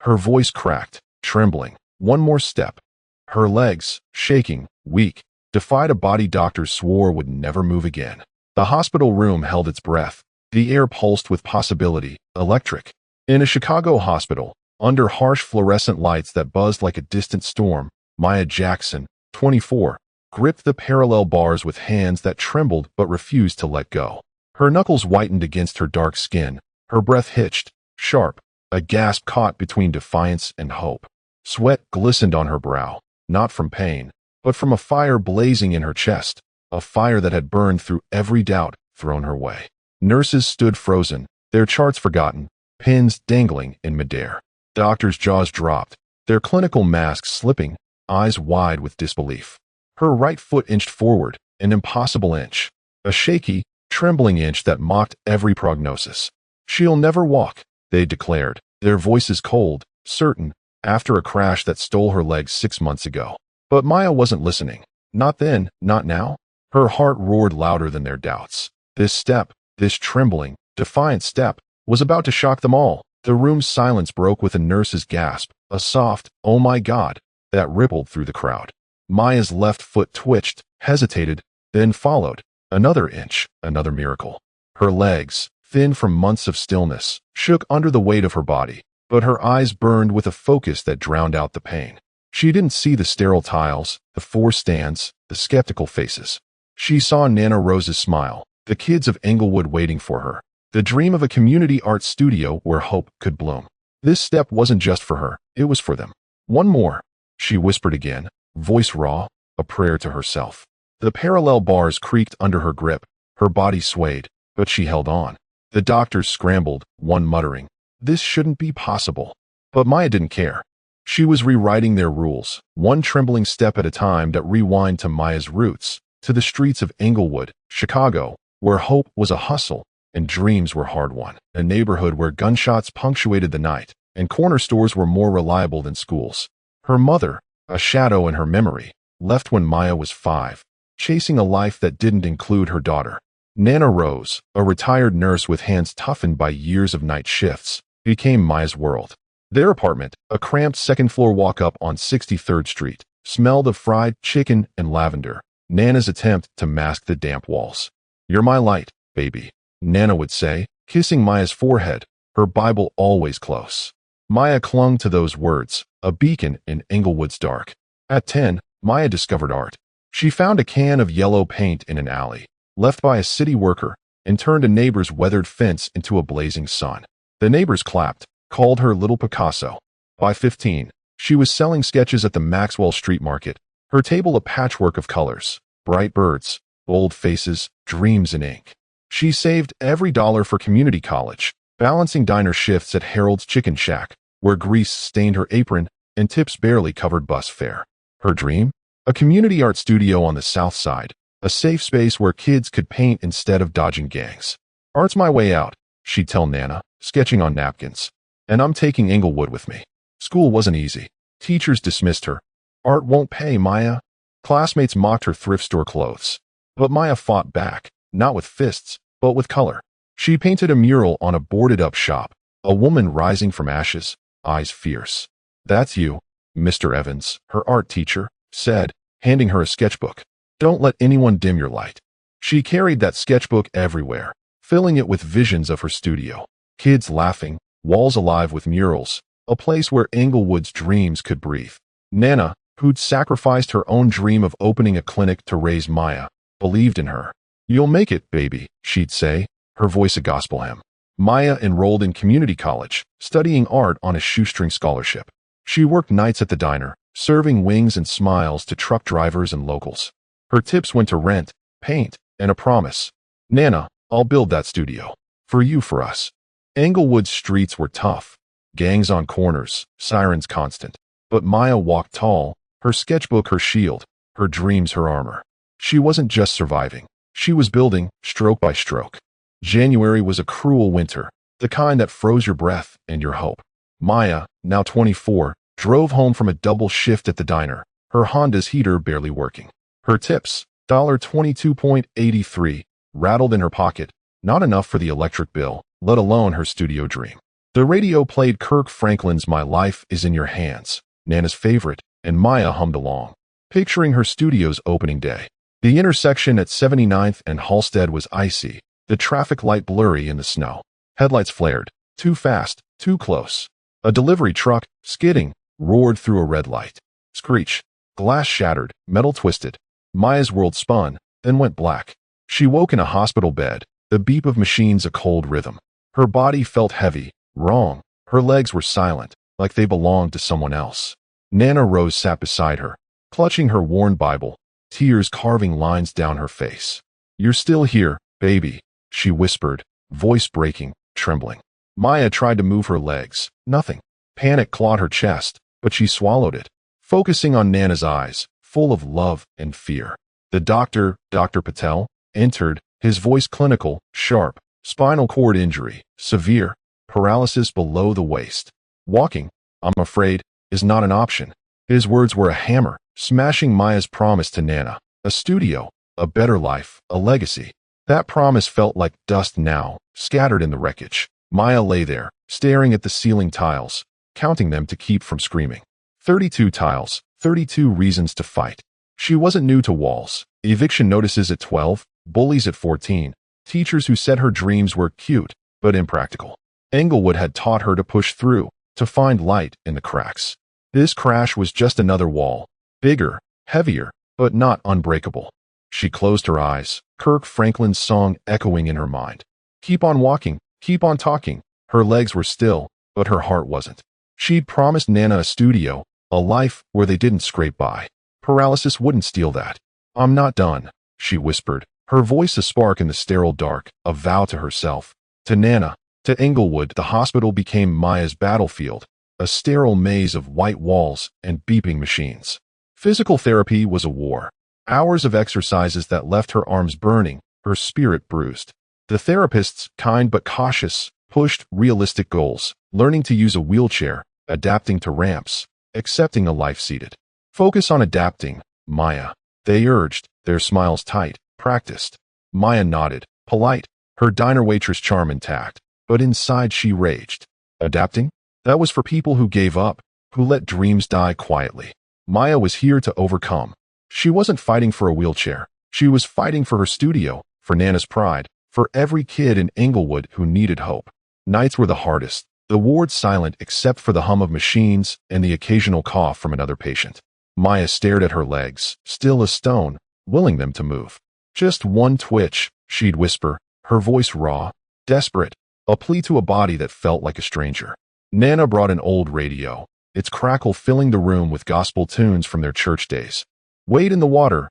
Her voice cracked, trembling. One more step. Her legs, shaking, weak, defied a body doctors swore would never move again. The hospital room held its breath. The air pulsed with possibility, electric. In a Chicago hospital, under harsh fluorescent lights that buzzed like a distant storm, Maya Jackson, 24, gripped the parallel bars with hands that trembled but refused to let go. Her knuckles whitened against her dark skin. Her breath hitched, sharp, a gasp caught between defiance and hope. Sweat glistened on her brow, not from pain, but from a fire blazing in her chest, a fire that had burned through every doubt thrown her way. Nurses stood frozen, their charts forgotten, pins dangling in midair. Doctors' jaws dropped, their clinical masks slipping, eyes wide with disbelief. Her right foot inched forward, an impossible inch, a shaky, trembling inch that mocked every prognosis. "She'll never walk," they declared, their voices cold, certain, after a crash that stole her legs 6 months ago. But Maya wasn't listening. Not then, not now. Her heart roared louder than their doubts. This step, this trembling, defiant step, was about to shock them all. The room's silence broke with a nurse's gasp, a soft, "Oh my God," that rippled through the crowd. Maya's left foot twitched, hesitated, then followed. Another inch, another miracle. Her legs, thin from months of stillness, shook under the weight of her body, but her eyes burned with a focus that drowned out the pain. She didn't see the sterile tiles, the 4 stands, the skeptical faces. She saw Nana Rose's smile, the kids of Englewood waiting for her, the dream of a community art studio where hope could bloom. This step wasn't just for her, it was for them. "One more," she whispered again, voice raw, a prayer to herself. The parallel bars creaked under her grip, her body swayed, but she held on. The doctors scrambled, one muttering, "This shouldn't be possible." But Maya didn't care. She was rewriting their rules, one trembling step at a time that rewind to Maya's roots, to the streets of Englewood, Chicago, where hope was a hustle and dreams were hard-won, a neighborhood where gunshots punctuated the night and corner stores were more reliable than schools. Her mother, a shadow in her memory, left when Maya was 5, chasing a life that didn't include her daughter. Nana Rose, a retired nurse with hands toughened by years of night shifts, became Maya's world. Their apartment, a cramped second-floor walk-up on 63rd Street, smelled of fried chicken and lavender. Nana's attempt to mask the damp walls. "You're my light, baby," Nana would say, kissing Maya's forehead, her Bible always close. Maya clung to those words, a beacon in Englewood's dark. At 10, Maya discovered art. She found a can of yellow paint in an alley, left by a city worker, and turned a neighbor's weathered fence into a blazing sun. The neighbors clapped, called her Little Picasso. By 15, she was selling sketches at the Maxwell Street Market, her table a patchwork of colors, bright birds, bold faces, dreams in ink. She saved every dollar for community college, balancing diner shifts at Harold's Chicken Shack, where grease stained her apron and tips barely covered bus fare. Her dream? A community art studio on the south side, a safe space where kids could paint instead of dodging gangs. "Art's my way out," she'd tell Nana, sketching on napkins. "And I'm taking Englewood with me." School wasn't easy. Teachers dismissed her. "Art won't pay, Maya." Classmates mocked her thrift store clothes. But Maya fought back, not with fists, but with color. She painted a mural on a boarded-up shop, a woman rising from ashes, eyes fierce. "That's you, Mr. Evans," her art teacher said, handing her a sketchbook. "Don't let anyone dim your light." She carried that sketchbook everywhere, filling it with visions of her studio. Kids laughing, walls alive with murals, a place where Englewood's dreams could breathe. Nana, who'd sacrificed her own dream of opening a clinic to raise Maya, believed in her. "You'll make it, baby," she'd say, her voice a gospel hymn. Maya enrolled in community college, studying art on a shoestring scholarship. She worked nights at the diner, serving wings and smiles to truck drivers and locals. Her tips went to rent, paint, and a promise. "Nana, I'll build that studio. For you, for us." Englewood's streets were tough. Gangs on corners, sirens constant. But Maya walked tall, her sketchbook her shield, her dreams her armor. She wasn't just surviving. She was building, stroke by stroke. January was a cruel winter, the kind that froze your breath and your hope. Maya, now 24, drove home from a double shift at the diner, her Honda's heater barely working. Her tips, $22.83, rattled in her pocket, not enough for the electric bill, let alone her studio dream. The radio played Kirk Franklin's My Life Is in Your Hands, Nana's favorite, and Maya hummed along, picturing her studio's opening day. The intersection at 79th and Halstead was icy, the traffic light blurry in the snow. Headlights flared, too fast, too close. A delivery truck, skidding, roared through a red light. Screech. Glass shattered, metal twisted. Maya's world spun, then went black. She woke in a hospital bed, the beep of machines a cold rhythm. Her body felt heavy, wrong. Her legs were silent, like they belonged to someone else. Nana Rose sat beside her, clutching her worn Bible, tears carving lines down her face. "You're still here, baby," she whispered, voice breaking, trembling. Maya tried to move her legs. Nothing. Panic clawed her chest, but she swallowed it, focusing on Nana's eyes, full of love and fear. The doctor, Dr. Patel, entered, his voice clinical, sharp. Spinal cord injury, severe, paralysis below the waist. Walking, I'm afraid, is not an option. His words were a hammer, smashing Maya's promise to Nana. A studio, a better life, a legacy. That promise felt like dust now, scattered in the wreckage. Maya lay there, staring at the ceiling tiles, counting them to keep from screaming. 32 tiles, 32 reasons to fight. She wasn't new to walls. Eviction notices at 12, bullies at 14, teachers who said her dreams were cute, but impractical. Englewood had taught her to push through, to find light in the cracks. This crash was just another wall, bigger, heavier, but not unbreakable. She closed her eyes, Kirk Franklin's song echoing in her mind. Keep on walking, keep on talking. Her legs were still, but her heart wasn't. She'd promised Nana a studio, a life where they didn't scrape by. Paralysis wouldn't steal that. I'm not done, she whispered, her voice a spark in the sterile dark, a vow to herself. To Nana, to Englewood, the hospital became Maya's battlefield, a sterile maze of white walls and beeping machines. Physical therapy was a war. Hours of exercises that left her arms burning, her spirit bruised. The therapists, kind but cautious, pushed realistic goals, learning to use a wheelchair, adapting to ramps, accepting a life seated. Focus on adapting, Maya. They urged, their smiles tight, practiced. Maya nodded, polite, her diner waitress charm intact, but inside she raged. Adapting? That was for people who gave up, who let dreams die quietly. Maya was here to overcome. She wasn't fighting for a wheelchair. She was fighting for her studio, for Nana's pride, for every kid in Englewood who needed hope. Nights were the hardest, the ward silent except for the hum of machines and the occasional cough from another patient. Maya stared at her legs, still as stone, willing them to move. Just one twitch, she'd whisper, her voice raw, desperate, a plea to a body that felt like a stranger. Nana brought an old radio, its crackle filling the room with gospel tunes from their church days. Wade in the water,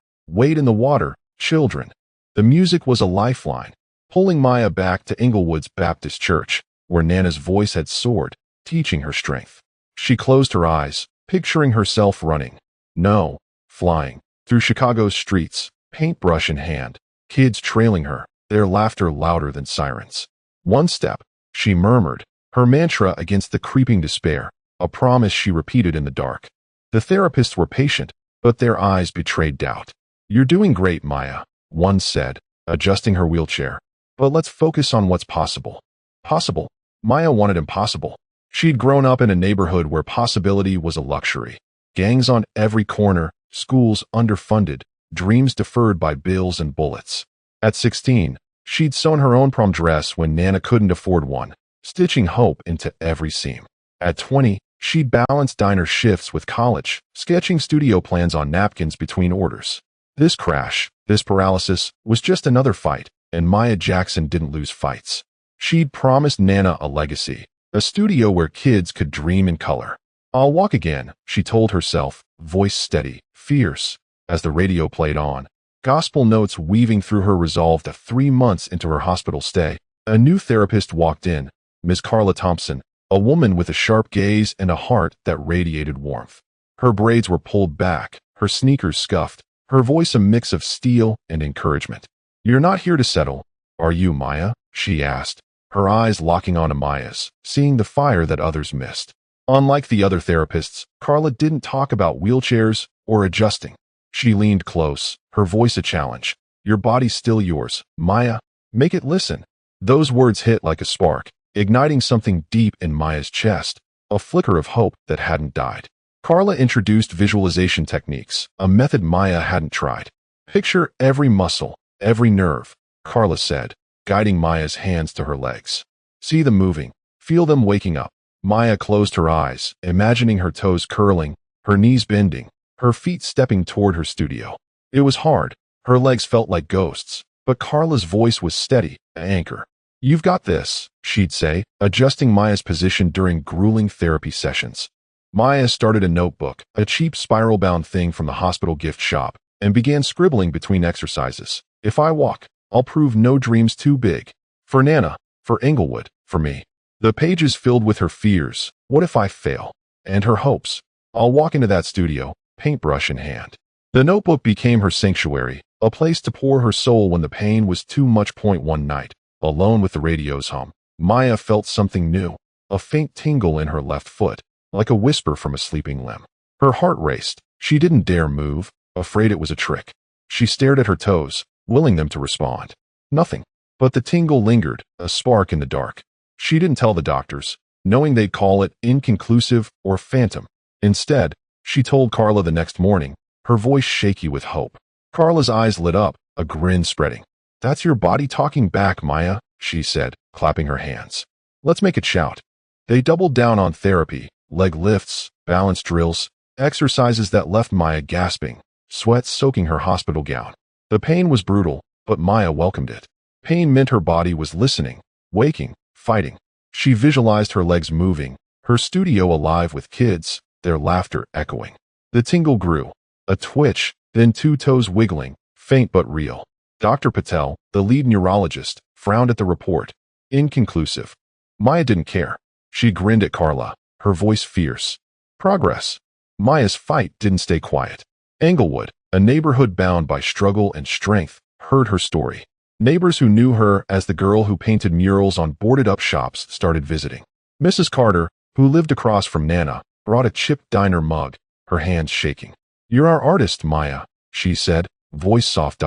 children. The music was a lifeline, pulling Maya back to Englewood's Baptist Church, where Nana's voice had soared, teaching her strength. She closed her eyes, picturing herself running. No, flying, through Chicago's streets, paintbrush in hand, kids trailing her, their laughter louder than sirens. One step, she murmured, her mantra against the creeping despair, a promise she repeated in the dark. The therapists were patient, but their eyes betrayed doubt. You're doing great, Maya, one said, adjusting her wheelchair. But let's focus on what's possible. Possible? Maya wanted impossible. She'd grown up in a neighborhood where possibility was a luxury. Gangs on every corner, schools underfunded, dreams deferred by bills and bullets. At 16, she'd sewn her own prom dress when Nana couldn't afford one, stitching hope into every seam. At 20, she'd balanced diner shifts with college, sketching studio plans on napkins between orders. This crash, this paralysis, was just another fight, and Maya Jackson didn't lose fights. She'd promised Nana a legacy, a studio where kids could dream in color. I'll walk again, she told herself, voice steady, fierce, as the radio played on. Gospel notes weaving through her resolve to 3 months into her hospital stay. A new therapist walked in, Ms. Carla Thompson, a woman with a sharp gaze and a heart that radiated warmth. Her braids were pulled back, her sneakers scuffed, her voice a mix of steel and encouragement. You're not here to settle, are you, Maya? She asked, her eyes locking onto Maya's, seeing the fire that others missed. Unlike the other therapists, Carla didn't talk about wheelchairs or adjusting. She leaned close, her voice a challenge. Your body's still yours, Maya. Make it listen. Those words hit like a spark. igniting something deep in Maya's chest, a flicker of hope that hadn't died. Carla introduced visualization techniques, a method Maya hadn't tried. Picture every muscle, every nerve, Carla said, guiding Maya's hands to her legs. See them moving, feel them waking up. Maya closed her eyes, imagining her toes curling, her knees bending, her feet stepping toward her studio. It was hard. Her legs felt like ghosts, but Carla's voice was steady, an anchor. "You've got this," she'd say, adjusting Maya's position during grueling therapy sessions. Maya started a notebook, a cheap spiral-bound thing from the hospital gift shop, and began scribbling between exercises. "If I walk, I'll prove no dream's too big. For Nana, for Englewood, for me." The pages filled with her fears. What if I fail? And her hopes. I'll walk into that studio, paintbrush in hand. The notebook became her sanctuary, a place to pour her soul when the pain was too much. One night, alone with the radio's hum, Maya felt something new, a faint tingle in her left foot, like a whisper from a sleeping limb. Her heart raced. She didn't dare move, afraid it was a trick. She stared at her toes, willing them to respond. Nothing. But the tingle lingered, a spark in the dark. She didn't tell the doctors, knowing they'd call it inconclusive or phantom. Instead, she told Carla the next morning, her voice shaky with hope. Carla's eyes lit up, a grin spreading. "That's your body talking back, Maya," she said, clapping her hands. "Let's make it shout." They doubled down on therapy, leg lifts, balance drills, exercises that left Maya gasping, sweat soaking her hospital gown. The pain was brutal, but Maya welcomed it. Pain meant her body was listening, waking, fighting. She visualized her legs moving, her studio alive with kids, their laughter echoing. The tingle grew, a twitch, then two toes wiggling, faint but real. Dr. Patel, the lead neurologist, frowned at the report. Inconclusive. Maya didn't care. She grinned at Carla, her voice fierce. Progress. Maya's fight didn't stay quiet. Englewood, a neighborhood bound by struggle and strength, heard her story. Neighbors who knew her as the girl who painted murals on boarded-up shops started visiting. Mrs. Carter, who lived across from Nana, brought a chipped diner mug, her hands shaking. "You're our artist, Maya," she said, voice soft.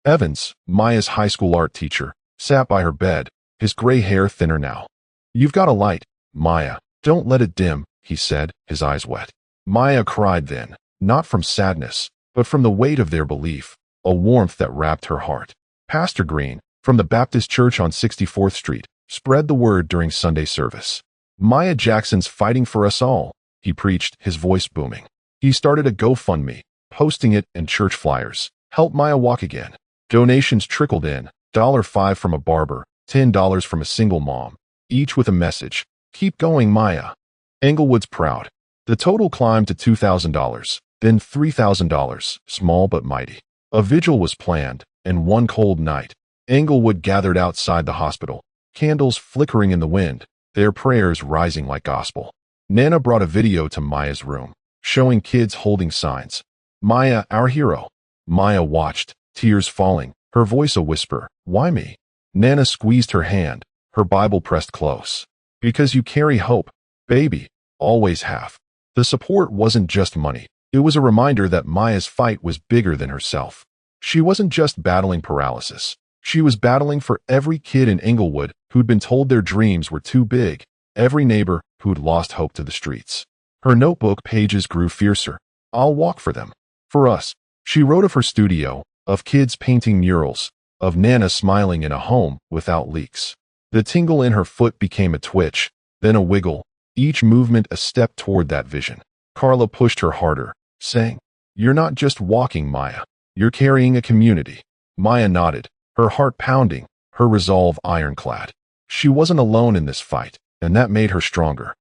Evans, Maya's high school art teacher, sat by her bed, his gray hair thinner now. "You've got a light, Maya. Don't let it dim," he said, his eyes wet. Maya cried then, not from sadness, but from the weight of their belief, a warmth that wrapped her heart. Pastor Green, from the Baptist Church on 64th Street, spread the word during Sunday service. "Maya Jackson's fighting for us all," he preached, his voice booming. He started a GoFundMe, posting it in church flyers. "Help Maya walk again." Donations trickled in, $5 from a barber, $10 from a single mom, each with a message. "Keep going, Maya." Englewood's proud. The total climbed to $2,000, then $3,000, small but mighty. A vigil was planned, and one cold night, Englewood gathered outside the hospital, candles flickering in the wind, their prayers rising like gospel. Nana brought a video to Maya's room, showing kids holding signs. "Maya, our hero." Maya watched, tears falling, her voice a whisper. "Why me?" Nana squeezed her hand, her Bible pressed close. "Because you carry hope, baby, always have." The support wasn't just money. It was a reminder that Maya's fight was bigger than herself. She wasn't just battling paralysis. She was battling for every kid in Englewood who'd been told their dreams were too big, every neighbor who'd lost hope to the streets. Her notebook pages grew fiercer. "I'll walk for them. For us." She wrote of her studio, of kids painting murals, of Nana smiling in a home without leaks. The tingle in her foot became a twitch, then a wiggle, each movement a step toward that vision. Carla pushed her harder, saying, "You're not just walking, Maya. You're carrying a community." Maya nodded, her heart pounding, her resolve ironclad. She wasn't alone in this fight, and that made her stronger.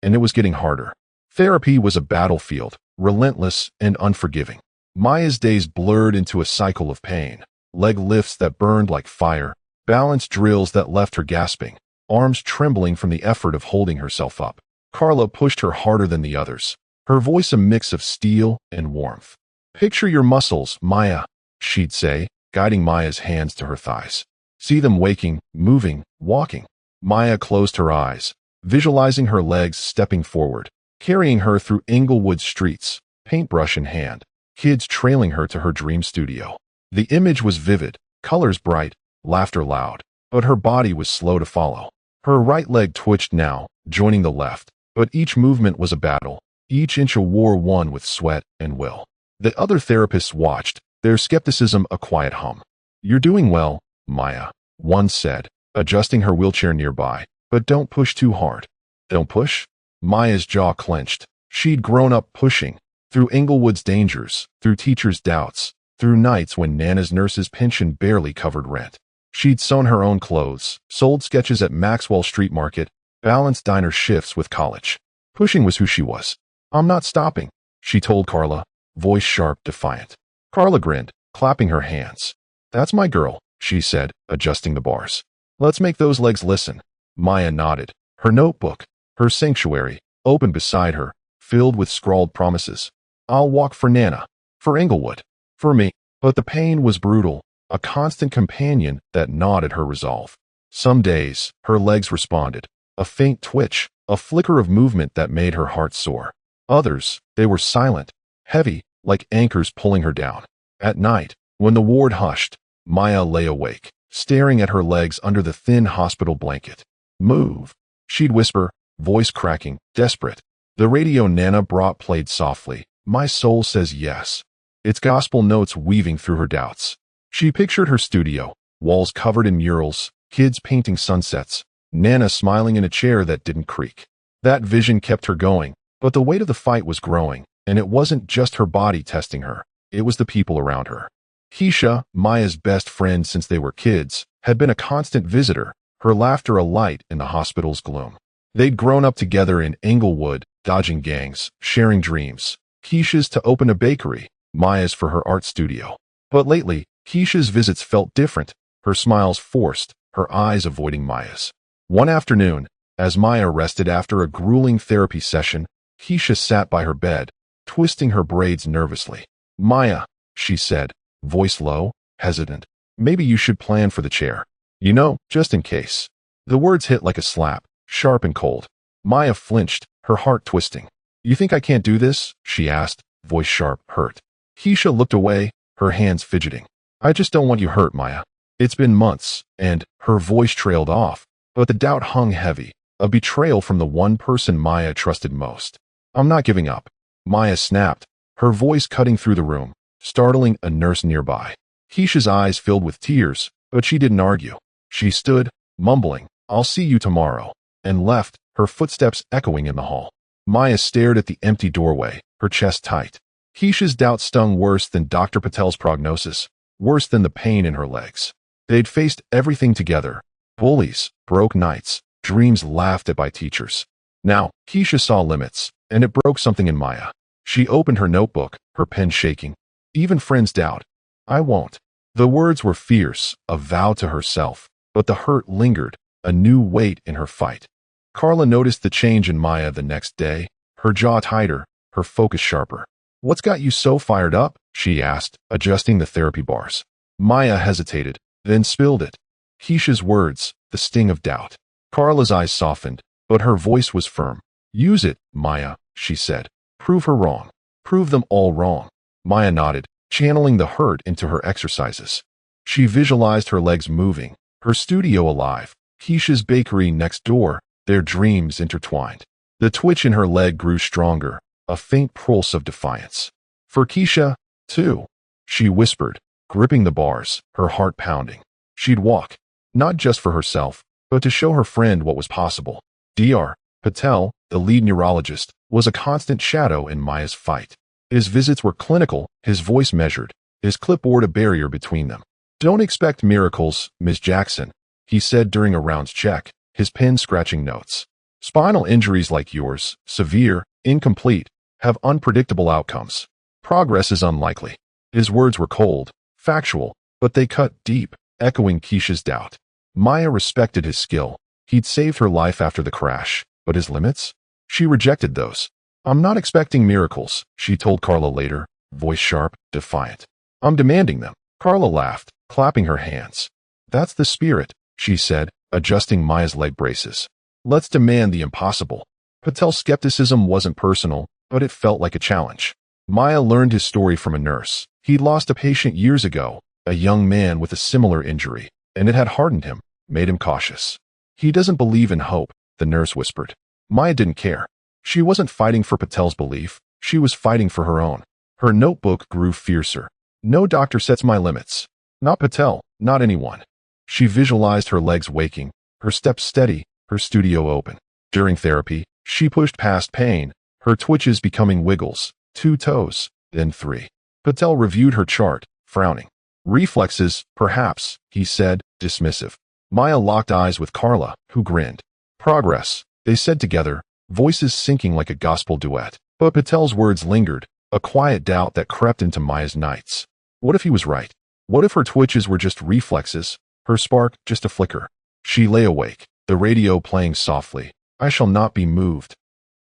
And it was getting harder. Therapy was a battlefield, relentless and unforgiving. Maya's days blurred into a cycle of pain, leg lifts that burned like fire, balance drills that left her gasping, arms trembling from the effort of holding herself up. Carla pushed her harder than the others, her voice a mix of steel and warmth. "Picture your muscles, Maya," she'd say, guiding Maya's hands to her thighs. "See them waking, moving, walking." Maya closed her eyes, visualizing her legs stepping forward, carrying her through Englewood streets, paintbrush in hand, kids trailing her to her dream studio. The image was vivid, colors bright, laughter loud, but her body was slow to follow. Her right leg twitched now, joining the left, but each movement was a battle, each inch a war won with sweat and will. The other therapists watched, their skepticism a quiet hum. "You're doing well, Maya," one said, adjusting her wheelchair nearby, "but don't push too hard." "Don't push?" Maya's jaw clenched. She'd grown up pushing, through Englewood's dangers, through teachers' doubts, through nights when Nana's nurse's pension barely covered rent. She'd sewn her own clothes, sold sketches at Maxwell Street Market, balanced diner shifts with college. Pushing was who she was. "I'm not stopping," she told Carla, voice sharp, defiant. Carla grinned, clapping her hands. "That's my girl," she said, adjusting the bars. "Let's make those legs listen." Maya nodded. Her notebook, her sanctuary, open beside her, filled with scrawled promises. "I'll walk for Nana, for Englewood, for me." But the pain was brutal, a constant companion that gnawed at her resolve. Some days, her legs responded, a faint twitch, a flicker of movement that made her heart soar. Others, they were silent, heavy, like anchors pulling her down. At night, when the ward hushed, Maya lay awake, staring at her legs under the thin hospital blanket. "Move," she'd whisper, voice cracking, desperate. The radio Nana brought played softly. "My soul says yes." Its gospel notes weaving through her doubts. She pictured her studio, walls covered in murals, kids painting sunsets, Nana smiling in a chair that didn't creak. That vision kept her going, but the weight of the fight was growing, and it wasn't just her body testing her, it was the people around her. Keisha, Maya's best friend since they were kids, had been a constant visitor, her laughter a light in the hospital's gloom. They'd grown up together in Englewood, dodging gangs, sharing dreams. Keisha's to open a bakery, Maya's for her art studio. But lately, Keisha's visits felt different, her smiles forced, her eyes avoiding Maya's. One afternoon, as Maya rested after a grueling therapy session, Keisha sat by her bed, twisting her braids nervously. "Maya," she said, voice low, hesitant, "maybe you should plan for the chair. You know, just in case." The words hit like a slap, sharp and cold. Maya flinched, her heart twisting. "You think I can't do this?" she asked, voice sharp, hurt. Keisha looked away, her hands fidgeting. "I just don't want you hurt, Maya. It's been months," and her voice trailed off, but the doubt hung heavy, a betrayal from the one person Maya trusted most. "I'm not giving up," Maya snapped, her voice cutting through the room, startling a nurse nearby. Keisha's eyes filled with tears, but she didn't argue. She stood, mumbling, "I'll see you tomorrow," and left, her footsteps echoing in the hall. Maya stared at the empty doorway, her chest tight. Keisha's doubt stung worse than Dr. Patel's prognosis, worse than the pain in her legs. They'd faced everything together, bullies, broke nights, dreams laughed at by teachers. Now, Keisha saw limits, and it broke something in Maya. She opened her notebook, her pen shaking. Even friends doubt. "I won't." The words were fierce, a vow to herself, but the hurt lingered, a new weight in her fight. Carla noticed the change in Maya the next day, her jaw tighter, her focus sharper. "What's got you so fired up?" she asked, adjusting the therapy bars. Maya hesitated, then spilled it. Keisha's words, the sting of doubt. Carla's eyes softened, but her voice was firm. "Use it, Maya," she said. "Prove her wrong. Prove them all wrong." Maya nodded, channeling the hurt into her exercises. She visualized her legs moving, her studio alive, Keisha's bakery next door, their dreams intertwined. The twitch in her leg grew stronger, a faint pulse of defiance. "For Keisha, too," she whispered, gripping the bars, her heart pounding. She'd walk, not just for herself, but to show her friend what was possible. Dr. Patel, the lead neurologist, was a constant shadow in Maya's fight. His visits were clinical, his voice measured, his clipboard a barrier between them. "Don't expect miracles, Ms. Jackson," he said during a rounds check, his pen scratching notes. "Spinal injuries like yours, severe, incomplete, have unpredictable outcomes. Progress is unlikely." His words were cold, factual, but they cut deep, echoing Keisha's doubt. Maya respected his skill. He'd saved her life after the crash, but his limits? She rejected those. "I'm not expecting miracles," she told Carla later, voice sharp, defiant. "I'm demanding them." Carla laughed, clapping her hands. "That's the spirit," she said, adjusting Maya's leg braces. "Let's demand the impossible." Patel's skepticism wasn't personal, but it felt like a challenge. Maya learned his story from a nurse. He'd lost a patient years ago, a young man with a similar injury, and it had hardened him, made him cautious. He doesn't believe in hope, the nurse whispered. Maya didn't care. She wasn't fighting for Patel's belief. She was fighting for her own. Her notebook grew fiercer. No doctor sets my limits. Not Patel, not anyone. She visualized her legs waking, her steps steady, her studio open. During therapy, she pushed past pain, her twitches becoming wiggles, 2 toes, then 3. Patel reviewed her chart, frowning. Reflexes, perhaps, he said, dismissive. Maya locked eyes with Carla, who grinned. Progress, they said together, voices syncing like a gospel duet. But Patel's words lingered, a quiet doubt that crept into Maya's nights. What if he was right? What if her twitches were just reflexes, her spark just a flicker? She lay awake, the radio playing softly. I shall not be moved.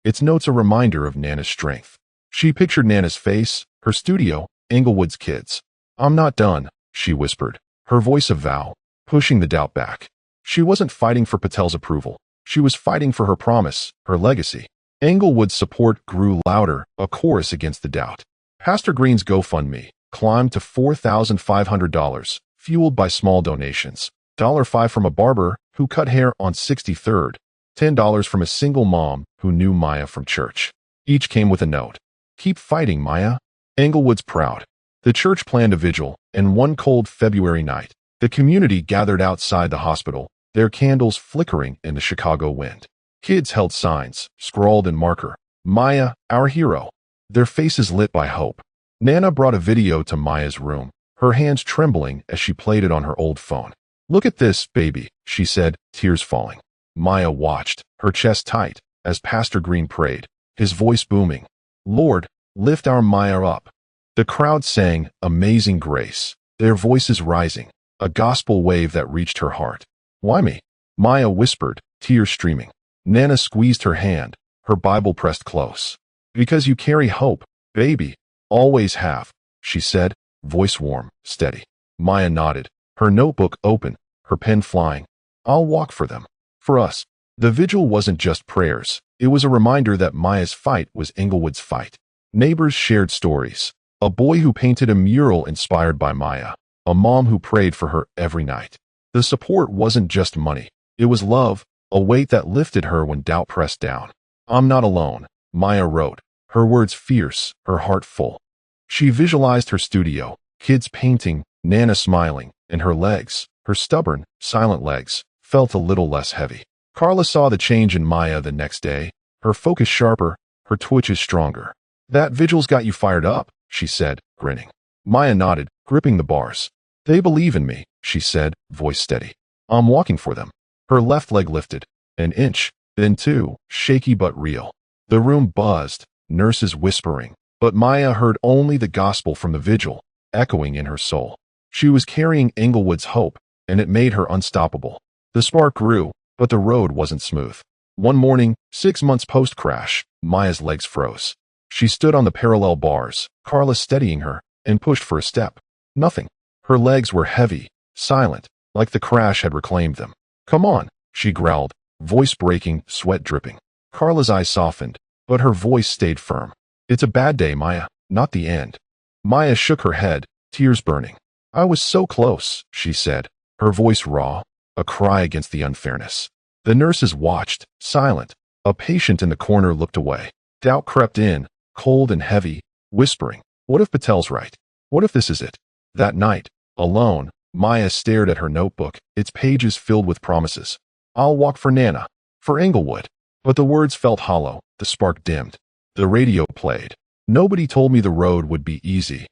Its notes a reminder of Nana's strength. She pictured Nana's face, her studio, Englewood's kids. I'm not done, she whispered, her voice a vow, pushing the doubt back. She wasn't fighting for Patel's approval. She was fighting for her promise, her legacy. Englewood's support grew louder, a chorus against the doubt. Pastor Green's GoFundMe climbed to $4,500, fueled by small donations. $5 from a barber who cut hair on 63rd, $10 from a single mom who knew Maya from church. Each came with a note. Keep fighting, Maya. Englewood's proud. The church planned a vigil, and one cold February night, the community gathered outside the hospital, their candles flickering in the Chicago wind. Kids held signs, scrawled in marker. Maya, our hero. Their faces lit by hope. Nana brought a video to Maya's room, her hands trembling as she played it on her old phone. Look at this, baby, she said, tears falling. Maya watched, her chest tight, as Pastor Green prayed, his voice booming. Lord, lift our Maya up. The crowd sang Amazing Grace, their voices rising, a gospel wave that reached her heart. Why me? Maya whispered, tears streaming. Nana squeezed her hand, her Bible pressed close. Because you carry hope, baby. Always have, she said, voice warm, steady. Maya nodded, her notebook open, her pen flying. I'll walk for them. For us. The vigil wasn't just prayers. It was a reminder that Maya's fight was Englewood's fight. Neighbors shared stories. A boy who painted a mural inspired by Maya. A mom who prayed for her every night. The support wasn't just money. It was love, a weight that lifted her when doubt pressed down. I'm not alone, Maya wrote, her words fierce, her heart full. She visualized her studio, kids painting, Nana smiling, and her legs, her stubborn, silent legs, felt a little less heavy. Carla saw the change in Maya the next day, her focus sharper, her twitches stronger. That vigil's got you fired up, she said, grinning. Maya nodded, gripping the bars. They believe in me, she said, voice steady. I'm walking for them. Her left leg lifted, an inch, then 2, shaky but real. The room buzzed, nurses whispering, but Maya heard only the gospel from the vigil, echoing in her soul. She was carrying Englewood's hope, and it made her unstoppable. The spark grew, but the road wasn't smooth. One morning, 6 months post-crash, Maya's legs froze. She stood on the parallel bars, Carla steadying her, and pushed for a step. Nothing. Her legs were heavy, silent, like the crash had reclaimed them. Come on, she growled, voice breaking, sweat dripping. Carla's eyes softened, but her voice stayed firm. It's a bad day, Maya, not the end. Maya shook her head, tears burning. I was so close, she said, her voice raw, a cry against the unfairness. The nurses watched, silent. A patient in the corner looked away. Doubt crept in, cold and heavy, whispering, what if Patel's right? What if this is it? That night, alone, Maya stared at her notebook, its pages filled with promises. I'll walk for Nana, for Englewood. But the words felt hollow, the spark dimmed. The radio played. Nobody told me the road would be easy.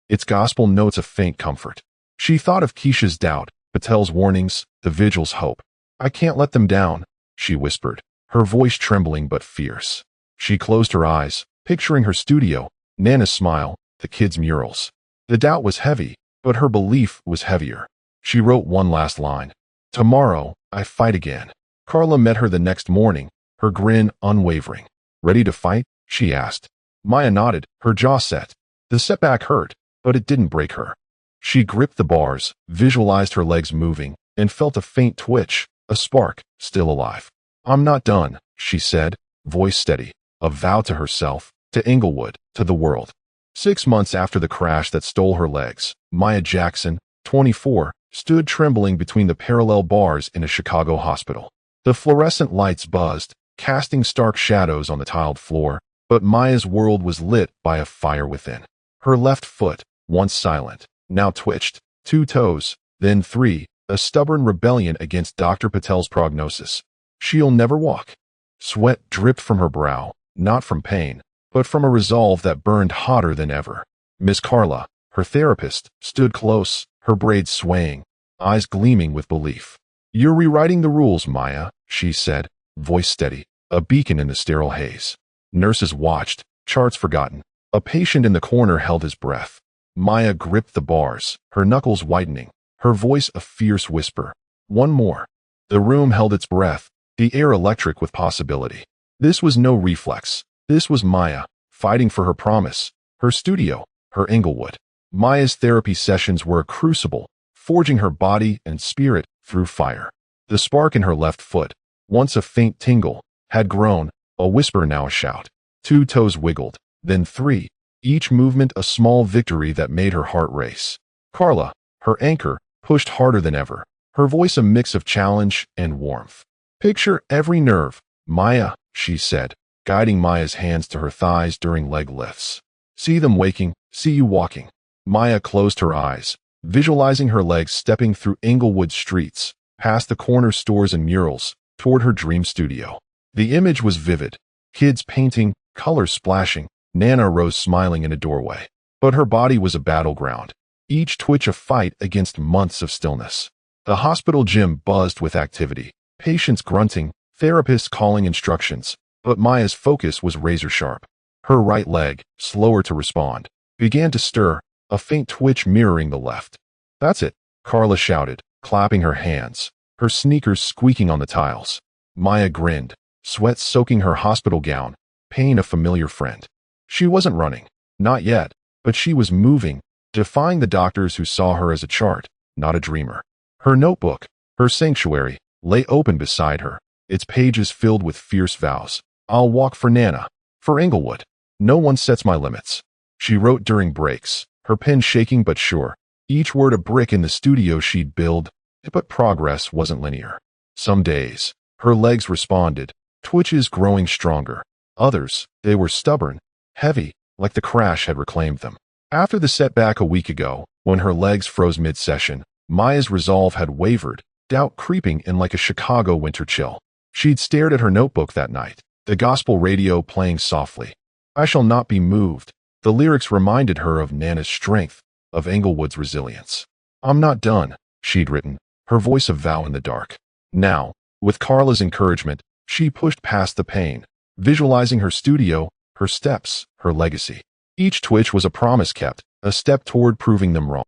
Its gospel notes a faint comfort. She thought of Keisha's doubt, Patel's warnings, the vigil's hope. I can't let them down, she whispered, her voice trembling but fierce. She closed her eyes, picturing her studio, Nana's smile, the kids' murals. The doubt was heavy, but her belief was heavier. She wrote one last line. Tomorrow, I fight again. Carla met her the next morning, her grin unwavering. Ready to fight? She asked. Maya nodded, her jaw set. The setback hurt, but it didn't break her. She gripped the bars, visualized her legs moving, and felt a faint twitch, a spark, still alive. I'm not done, she said, voice steady, a vow to herself, to Englewood, to the world. 6 months after the crash that stole her legs, Maya Jackson, 24, stood trembling between the parallel bars in a Chicago hospital. The fluorescent lights buzzed, casting stark shadows on the tiled floor, but Maya's world was lit by a fire within. Her left foot, once silent, now twitched, 2 toes, then 3, a stubborn rebellion against Dr. Patel's prognosis. She'll never walk. Sweat dripped from her brow, not from pain, but from a resolve that burned hotter than ever. Miss Carla, her therapist, stood close, her braids swaying, eyes gleaming with belief. "You're rewriting the rules, Maya," she said, voice steady, a beacon in the sterile haze. Nurses watched, charts forgotten. A patient in the corner held his breath. Maya gripped the bars, her knuckles whitening, her voice a fierce whisper. One more. The room held its breath, the air electric with possibility. This was no reflex. This was Maya, fighting for her promise, her studio, her Englewood. Maya's therapy sessions were a crucible, forging her body and spirit through fire. The spark in her left foot, once a faint tingle, had grown, a whisper now a shout. 2 toes wiggled, then 3, each movement a small victory that made her heart race. Carla, her anchor, pushed harder than ever, her voice a mix of challenge and warmth. "Picture every nerve, Maya," she said, guiding Maya's hands to her thighs during leg lifts. "See them waking, see you walking." Maya closed her eyes, visualizing her legs stepping through Englewood streets, past the corner stores and murals, toward her dream studio. The image was vivid. Kids painting, colors splashing, Nana rose smiling in a doorway. But her body was a battleground, each twitch a fight against months of stillness. The hospital gym buzzed with activity, patients grunting, therapists calling instructions, but Maya's focus was razor sharp. Her right leg, slower to respond, began to stir, a faint twitch mirroring the left. "That's it," Carla shouted, clapping her hands, her sneakers squeaking on the tiles. Maya grinned, sweat soaking her hospital gown, pain a familiar friend. She wasn't running, not yet, but she was moving, defying the doctors who saw her as a chart, not a dreamer. Her notebook, her sanctuary, lay open beside her, its pages filled with fierce vows. "I'll walk for Nana, for Englewood. No one sets my limits." She wrote during breaks, her pen shaking but sure, each word a brick in the studio she'd build, but progress wasn't linear. Some days, her legs responded, twitches growing stronger. Others, they were stubborn, heavy, like the crash had reclaimed them. After the setback a week ago, when her legs froze mid-session, Maya's resolve had wavered, doubt creeping in like a Chicago winter chill. She'd stared at her notebook that night, the gospel radio playing softly. "I shall not be moved." The lyrics reminded her of Nana's strength, of Englewood's resilience. "I'm not done," she'd written, her voice a vow in the dark. Now, with Carla's encouragement, she pushed past the pain, visualizing her studio, her steps, her legacy. Each twitch was a promise kept, a step toward proving them wrong.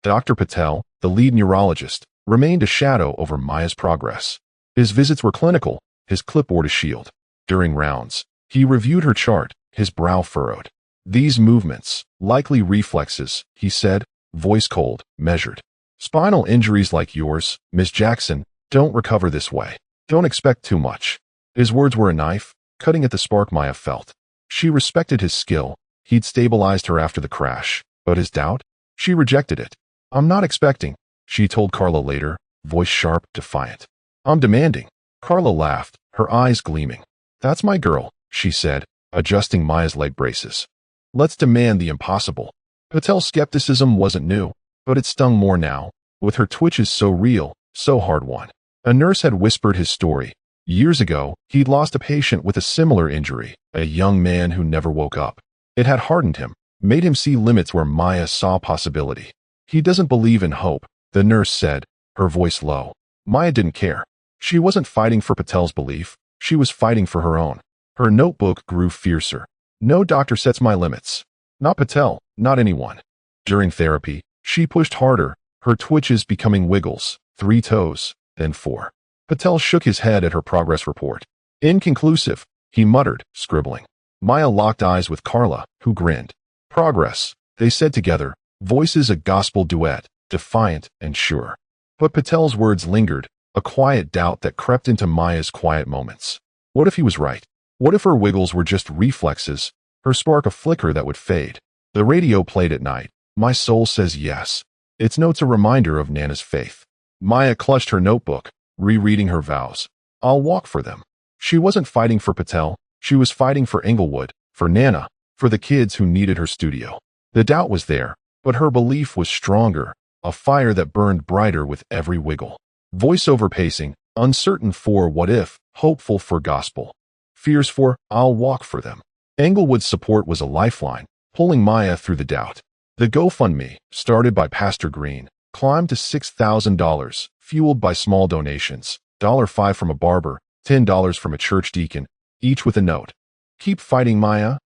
Dr. Patel, the lead neurologist, remained a shadow over Maya's progress. His visits were clinical, his clipboard a shield. During rounds, he reviewed her chart, his brow furrowed. "These movements, likely reflexes," he said, voice cold, measured. "Spinal injuries like yours, Miss Jackson, don't recover this way. Don't expect too much." His words were a knife, cutting at the spark Maya felt. She respected his skill. He'd stabilized her after the crash. But his doubt? She rejected it. "I'm not expecting," she told Carla later, voice sharp, defiant. "I'm demanding." Carla laughed, her eyes gleaming. "That's my girl," she said, adjusting Maya's leg braces. "Let's demand the impossible." Patel's skepticism wasn't new, but it stung more now, with her twitches so real, so hard-won. A nurse had whispered his story. Years ago, he'd lost a patient with a similar injury, a young man who never woke up. It had hardened him, made him see limits where Maya saw possibility. "He doesn't believe in hope," the nurse said, her voice low. Maya didn't care. She wasn't fighting for Patel's belief, she was fighting for her own. Her notebook grew fiercer. "No doctor sets my limits. Not Patel, not anyone." During therapy, she pushed harder, her twitches becoming wiggles, 3 toes, then 4. Patel shook his head at her progress report. "Inconclusive," he muttered, scribbling. Maya locked eyes with Carla, who grinned. "Progress," they said together, voices a gospel duet, defiant and sure. But Patel's words lingered, a quiet doubt that crept into Maya's quiet moments. What if he was right? What if her wiggles were just reflexes, her spark a flicker that would fade? The radio played at night. "My soul says yes." Its notes a reminder of Nana's faith. Maya clutched her notebook, rereading her vows. I'll walk for them. She wasn't fighting for Patel. She was fighting for Englewood, for Nana, for the kids who needed her studio. The doubt was there, but her belief was stronger, a fire that burned brighter with every wiggle. Voiceover pacing, uncertain for what if, hopeful for gospel. Fears for, I'll walk for them. Englewood's support was a lifeline, pulling Maya through the doubt. The GoFundMe, started by Pastor Green, climbed to $6,000, fueled by small donations, $5 from a barber, $10 from a church deacon, each with a note. Keep fighting, Maya.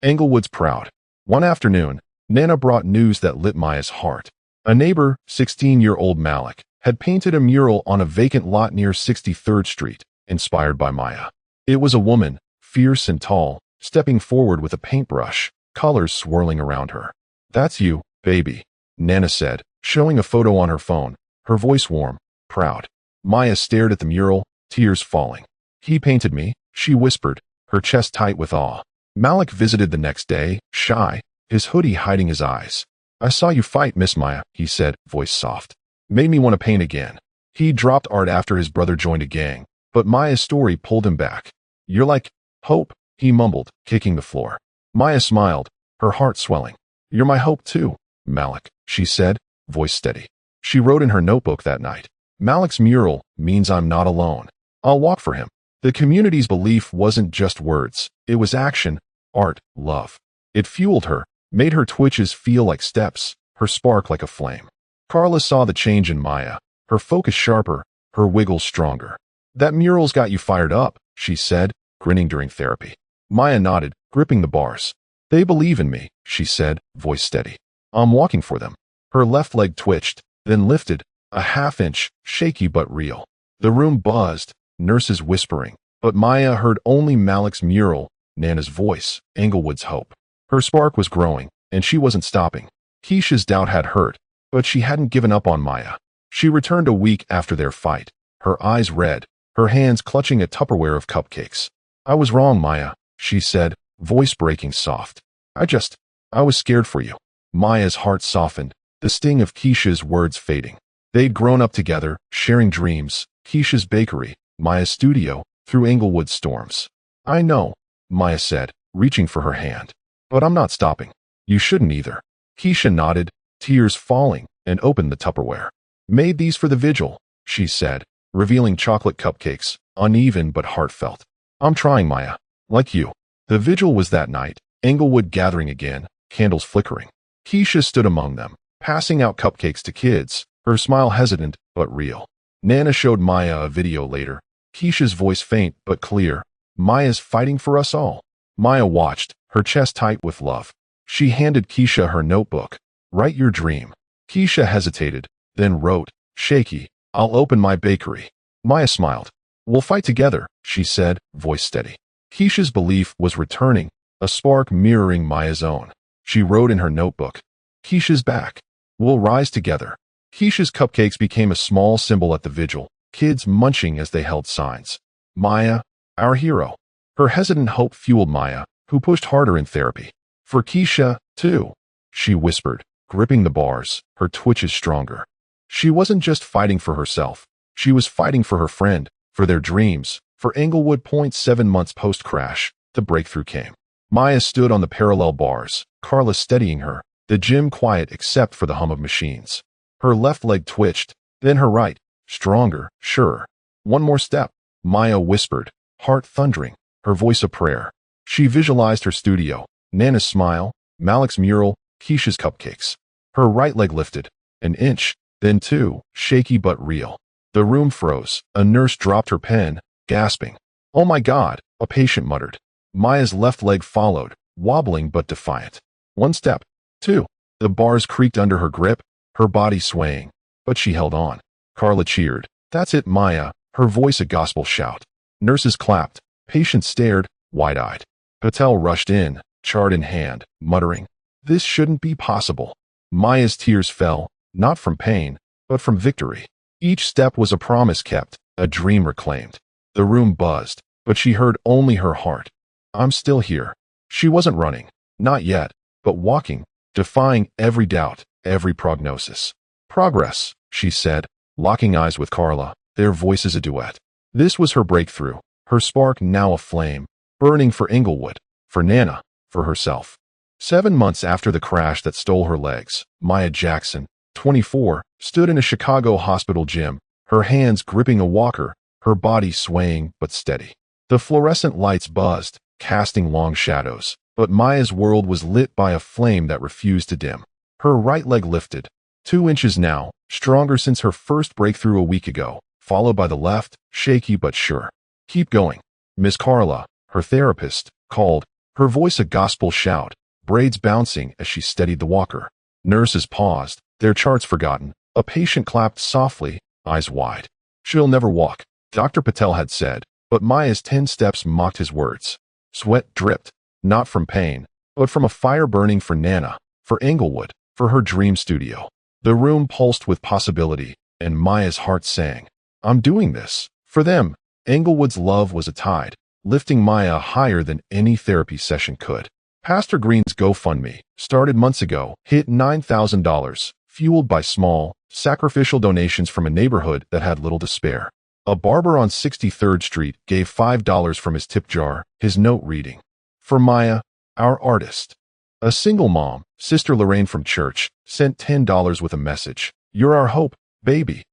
Englewood's proud. One afternoon, Nana brought news that lit Maya's heart. A neighbor, 16-year-old Malik, had painted a mural on a vacant lot near 63rd Street, inspired by Maya. It was a woman, fierce and tall, stepping forward with a paintbrush, colors swirling around her. That's you, baby, Nana said, showing a photo on her phone, her voice warm, proud. Maya stared at the mural, tears falling. He painted me, she whispered, her chest tight with awe. Malik visited the next day, shy, his hoodie hiding his eyes. I saw you fight, Miss Maya, he said, voice soft. Made me want to paint again. He dropped art after his brother joined a gang, but Maya's story pulled him back. You're like hope, he mumbled, kicking the floor. Maya smiled, her heart swelling. You're my hope too, Malik, she said, voice steady. She wrote in her notebook that night. Malik's mural means I'm not alone. I'll walk for him. The community's belief wasn't just words. It was action, art, love. It fueled her, made her twitches feel like steps, her spark like a flame. Carla saw the change in Maya, her focus sharper, her wiggles stronger. That mural's got you fired up, she said, grinning during therapy. Maya nodded, gripping the bars. They believe in me, she said, voice steady. I'm walking for them. Her left leg twitched, then lifted, a half-inch, shaky but real. The room buzzed, nurses whispering, but Maya heard only Malik's mural, Nana's voice, Englewood's hope. Her spark was growing, and she wasn't stopping. Keisha's doubt had hurt, but she hadn't given up on Maya. She returned a week after their fight, her eyes red, her hands clutching a Tupperware of cupcakes. I was wrong, Maya, she said, voice breaking soft. I was scared for you. Maya's heart softened, the sting of Keisha's words fading. They'd grown up together, sharing dreams, Keisha's bakery, Maya's studio, through Englewood storms. I know, Maya said, reaching for her hand. But I'm not stopping. You shouldn't either. Keisha nodded, tears falling, and opened the Tupperware. Made these for the vigil, she said, revealing chocolate cupcakes, uneven but heartfelt. I'm trying, Maya. Like you. The vigil was that night, Englewood gathering again, candles flickering. Keisha stood among them, passing out cupcakes to kids, her smile hesitant but real. Nana showed Maya a video later, Keisha's voice faint but clear. Maya's fighting for us all. Maya watched, her chest tight with love. She handed Keisha her notebook. Write your dream. Keisha hesitated, then wrote, shaky, I'll open my bakery. Maya smiled. We'll fight together, she said, voice steady. Keisha's belief was returning, a spark mirroring Maya's own. She wrote in her notebook, Keisha's back. We'll rise together. Keisha's cupcakes became a small symbol at the vigil, kids munching as they held signs. Maya, our hero. Her hesitant hope fueled Maya, who pushed harder in therapy. For Keisha, too, she whispered, gripping the bars, her twitches stronger. She wasn't just fighting for herself. She was fighting for her friend, for their dreams, for Englewood. 7 months post-crash, the breakthrough came. Maya stood on the parallel bars, Carla steadying her, the gym quiet except for the hum of machines. Her left leg twitched, then her right, stronger, surer. One more step, Maya whispered, heart thundering, her voice a prayer. She visualized her studio, Nana's smile, Malik's mural, Keisha's cupcakes. Her right leg lifted, an inch, then two, shaky but real. The room froze. A nurse dropped her pen, gasping. Oh my God, a patient muttered. Maya's left leg followed, wobbling but defiant. One step, two. The bars creaked under her grip, her body swaying, but she held on. Carla cheered. That's it, Maya, her voice a gospel shout. Nurses clapped. Patients stared, wide-eyed. Patel rushed in, chart in hand, muttering, this shouldn't be possible. Maya's tears fell, not from pain, but from victory. Each step was a promise kept, a dream reclaimed. The room buzzed, but she heard only her heart. I'm still here. She wasn't running, not yet, but walking, defying every doubt, every prognosis. Progress, she said, locking eyes with Carla, their voices a duet. This was her breakthrough, her spark now aflame, burning for Englewood, for Nana, for herself. 7 months after the crash that stole her legs, Maya Jackson, 24, stood in a Chicago hospital gym, her hands gripping a walker, her body swaying but steady. The fluorescent lights buzzed, casting long shadows, but Maya's world was lit by a flame that refused to dim. Her right leg lifted, 2 inches now, stronger since her first breakthrough a week ago, followed by the left, shaky but sure. "Keep going." Miss Carla, her therapist, called, her voice a gospel shout, braids bouncing as she steadied the walker. Nurses paused, their charts forgotten. A patient clapped softly, eyes wide. "She'll never walk," Dr. Patel had said, but Maya's 10 steps mocked his words. Sweat dripped, not from pain, but from a fire burning for Nana, for Englewood, for her dream studio. The room pulsed with possibility, and Maya's heart sang. "I'm doing this. For them." Englewood's love was a tide, lifting Maya higher than any therapy session could. Pastor Green's GoFundMe, started months ago, hit $9,000, fueled by small, sacrificial donations from a neighborhood that had little to spare. A barber on 63rd Street gave $5 from his tip jar, his note reading, "For Maya, our artist." A single mom, Sister Lorraine from church, sent $10 with a message, "You're our hope, baby."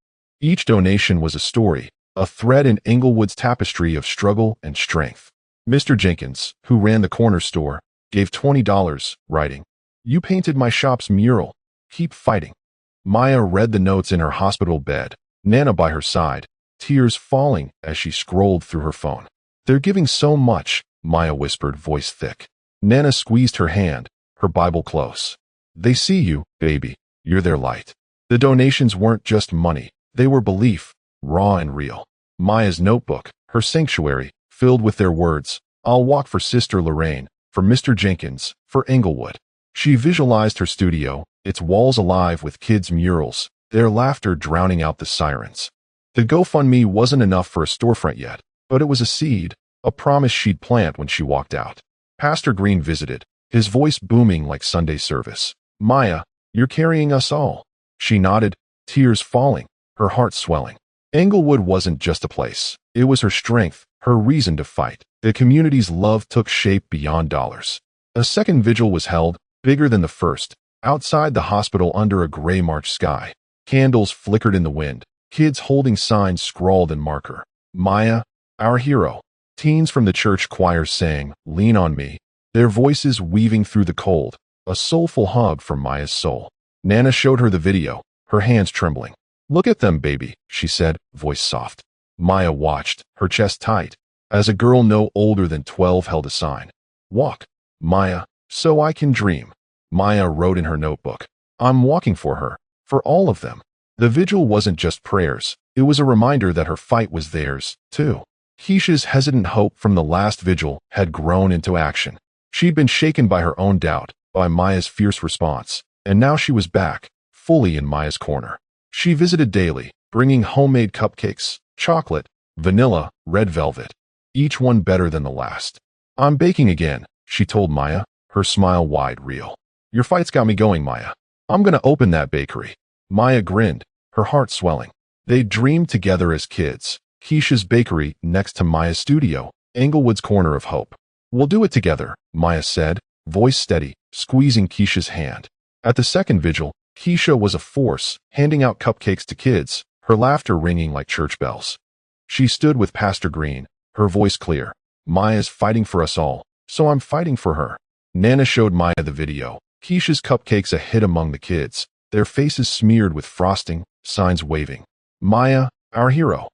Each donation was a story, a thread in Englewood's tapestry of struggle and strength. Mr. Jenkins, who ran the corner store, gave $20, writing, "You painted my shop's mural. Keep fighting." Maya read the notes in her hospital bed, Nana by her side, tears falling as she scrolled through her phone. "They're giving so much," Maya whispered, voice thick. Nana squeezed her hand, her Bible close. "They see you, baby. You're their light." The donations weren't just money. They were belief, raw and real. Maya's notebook, her sanctuary, filled with their words, "I'll walk for Sister Lorraine, for Mr. Jenkins, for Englewood." She visualized her studio, its walls alive with kids' murals, their laughter drowning out the sirens. The GoFundMe wasn't enough for a storefront yet, but it was a seed, a promise she'd plant when she walked out. Pastor Green visited, his voice booming like Sunday service. "Maya, you're carrying us all." She nodded, tears falling, her heart swelling. Englewood wasn't just a place. It was her strength, her reason to fight. The community's love took shape beyond dollars. A second vigil was held, bigger than the first, outside the hospital under a gray March sky. Candles flickered in the wind, kids holding signs scrawled in marker. "Maya, our hero." Teens from the church choir sang, "Lean on Me," their voices weaving through the cold, a soulful hug for Maya's soul. Nana showed her the video, her hands trembling. "Look at them, baby," she said, voice soft. Maya watched, her chest tight, as a girl no older than 12 held a sign. "Walk, Maya, so I can dream." Maya wrote in her notebook, "I'm walking for her, for all of them." The vigil wasn't just prayers. It was a reminder that her fight was theirs, too. Keisha's hesitant hope from the last vigil had grown into action. She'd been shaken by her own doubt, by Maya's fierce response, and now she was back, fully in Maya's corner. She visited daily, bringing homemade cupcakes, chocolate, vanilla, red velvet, each one better than the last. "I'm baking again," she told Maya, her smile wide, real. "Your fight's got me going, Maya. I'm gonna open that bakery." Maya grinned, her heart swelling. They dreamed together as kids. Keisha's bakery next to Maya's studio, Englewood's corner of hope. "We'll do it together," Maya said, voice steady, squeezing Keisha's hand. At the second vigil, Keisha was a force, handing out cupcakes to kids, her laughter ringing like church bells. She stood with Pastor Green, her voice clear. "Maya's fighting for us all, so I'm fighting for her." Nana showed Maya the video, Keisha's cupcakes a hit among the kids, their faces smeared with frosting, signs waving. "Maya, our hero."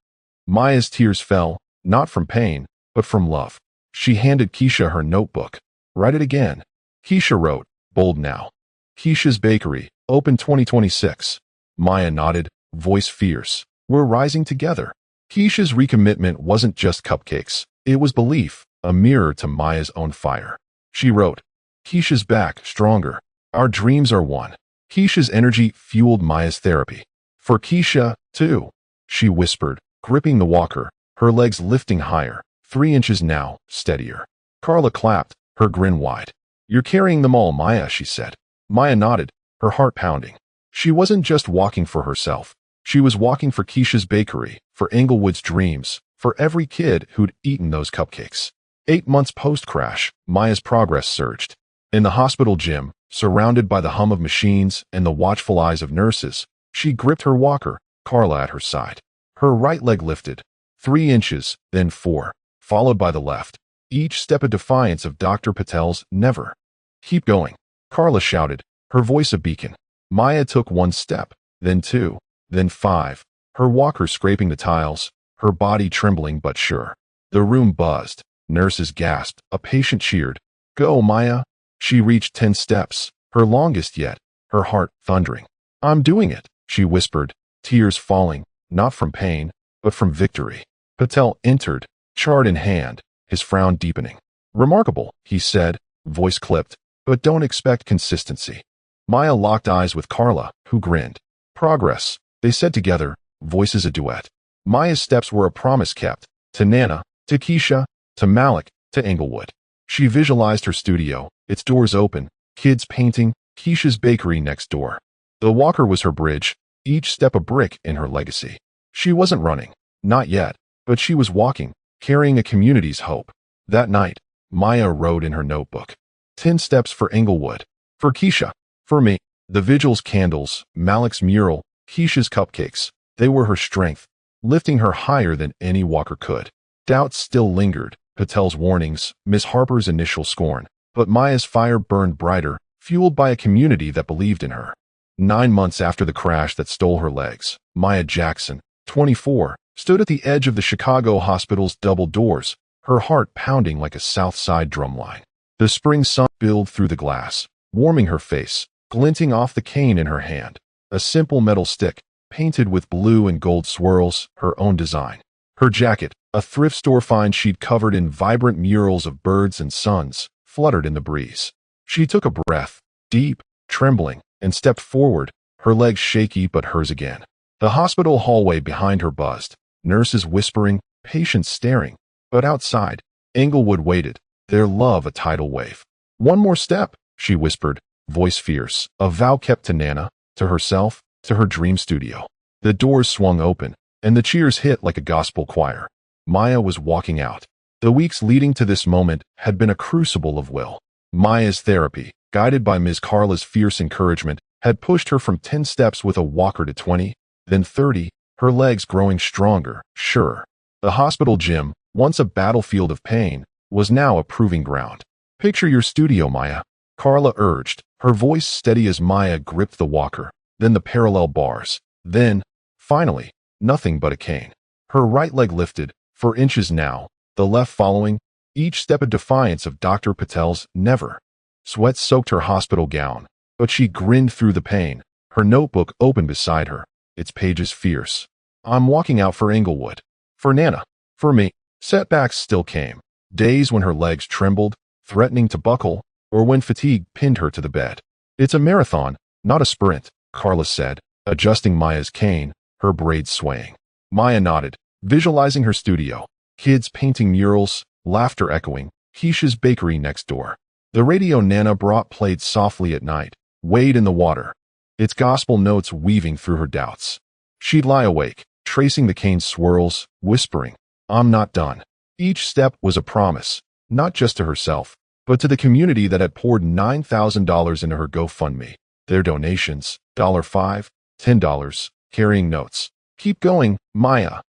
Maya's tears fell, not from pain, but from love. She handed Keisha her notebook. "Write it again." Keisha wrote, bold now. "Keisha's Bakery, open 2026. Maya nodded, voice fierce. "We're rising together." Keisha's recommitment wasn't just cupcakes. It was belief, a mirror to Maya's own fire. She wrote, "Keisha's back, stronger. Our dreams are one." Keisha's energy fueled Maya's therapy. "For Keisha, too," she whispered, gripping the walker, her legs lifting higher, 3 inches now, steadier. Carla clapped, her grin wide. "You're carrying them all, Maya," she said. Maya nodded, her heart pounding. She wasn't just walking for herself. She was walking for Keisha's Bakery, for Englewood's dreams, for every kid who'd eaten those cupcakes. 8 months post-crash, Maya's progress surged. In the hospital gym, surrounded by the hum of machines and the watchful eyes of nurses, she gripped her walker, Carla at her side. Her right leg lifted, 3 inches, then 4, followed by the left, each step a defiance of Dr. Patel's never. "Keep going," Carla shouted, her voice a beacon. Maya took 1 step, then 2, then 5, her walker scraping the tiles, her body trembling but sure. The room buzzed. Nurses gasped. A patient cheered. "Go, Maya." She reached 10 steps, her longest yet, her heart thundering. "I'm doing it," she whispered, tears falling, not from pain, but from victory. Patel entered, chart in hand, his frown deepening. "Remarkable," he said, voice clipped, "but don't expect consistency." Maya locked eyes with Carla, who grinned. "Progress," they said together, voices a duet. Maya's steps were a promise kept, to Nana, to Keisha, to Malik, to Englewood. She visualized her studio, its doors open, kids painting, Keisha's bakery next door. The walker was her bridge, each step a brick in her legacy. She wasn't running, not yet, but she was walking, carrying a community's hope. That night, Maya wrote in her notebook, 10 steps for Englewood, for Keisha, for me. The vigil's candles, Malik's mural, Keisha's cupcakes, they were her strength, lifting her higher than any walker could. Doubts still lingered, Patel's warnings, Miss Harper's initial scorn, but Maya's fire burned brighter, fueled by a community that believed in her. 9 months after the crash that stole her legs, Maya Jackson, 24, stood at the edge of the Chicago hospital's double doors, her heart pounding like a South Side drumline. The spring sun spilled through the glass, warming her face, glinting off the cane in her hand, a simple metal stick, painted with blue and gold swirls, her own design. Her jacket, a thrift store find she'd covered in vibrant murals of birds and suns, fluttered in the breeze. She took a breath, deep, trembling, and stepped forward, her legs shaky but hers again. The hospital hallway behind her buzzed, nurses whispering, patients staring. But outside, Englewood waited, their love a tidal wave. "One more step," she whispered, voice fierce, a vow kept to Nana, to herself, to her dream studio. The doors swung open, and the cheers hit like a gospel choir. Maya was walking out. The weeks leading to this moment had been a crucible of will. Maya's therapy, guided by Ms. Carla's fierce encouragement, had pushed her from 10 steps with a walker to 20, then 30, her legs growing stronger, sure. The hospital gym, once a battlefield of pain, was now a proving ground. "Picture your studio, Maya," Carla urged, her voice steady as Maya gripped the walker, then the parallel bars, then, finally, nothing but a cane. Her right leg lifted, for inches now, the left following, each step a defiance of Dr. Patel's never. Sweat soaked her hospital gown, but she grinned through the pain, her notebook open beside her, its pages fierce. "I'm walking out for Englewood. For Nana. For me." Setbacks still came. Days when her legs trembled, threatening to buckle, or when fatigue pinned her to the bed. "It's a marathon, not a sprint," Carla said, adjusting Maya's cane, her braids swaying. Maya nodded, visualizing her studio. Kids painting murals, laughter echoing, Keisha's bakery next door. The radio Nana brought played softly at night, wade in the water, its gospel notes weaving through her doubts. She'd lie awake, tracing the cane's swirls, whispering, "I'm not done." Each step was a promise, not just to herself, but to the community that had poured $9,000 into her GoFundMe. Their donations, $5, $10, carrying notes. "Keep going, Maya."